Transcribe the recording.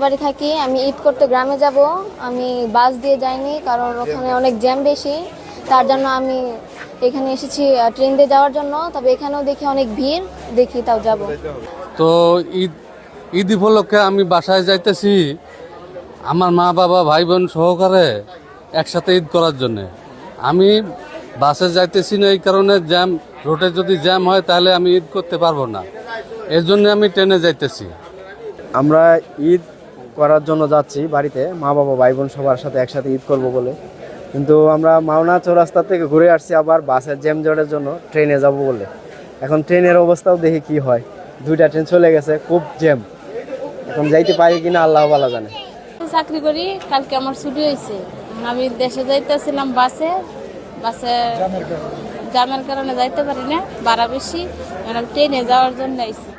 বাড়ি থাকি। আমি ঈদ করতে গ্রামে যাব। আমি বাস দিয়ে যাইনি, কারণ ওখানে অনেক জ্যাম বেশি। তার জন্য আমি এখানে এসেছি ট্রেন দিয়ে যাওয়ার জন্য। তবে এখানেও দেখি অনেক ভিড়, দেখি তাও যাব। তো ঈদ ঈদ উপলক্ষে আমি বাসায় যাইতেছি আমার মা বাবা ভাই বোন সহকারে একসাথে ঈদ করার জন্যে। আমি বাসে যাইতেছি না এই কারণে জ্যাম, রোডে যদি জ্যাম হয় তাহলে আমি ঈদ করতে পারবো না, এর জন্য আমি ট্রেনে যাইতেছি। আমরা ঈদ করার জন্য যাচ্ছি বাড়িতে, মা বাবা ভাই বোন সবার সাথে একসাথে ঈদ করব বলে। কিন্তু আমরা মাওনা চৌরাস্তা থেকে ঘুরে আসছি আবার বাসের জ্যাম জটের জন্য ট্রেনে যাব বলে। এখন ট্রেনের অবস্থাও দেখি কি হয়, দুইটা ট্রেন চলে গেছে, খুব জ্যাম। এখন যাইতে পারি কিনা আল্লাহ ভালো জানে। চাকরি করি, কালকে আমার ছুটি হয়েছে। আমি দেশে যাইতেছিলাম বাসে জ্যামের কারণে যাইতে পারি না, ভাড়া বেশি। ট্রেনে যাওয়ার জন্য আইছি।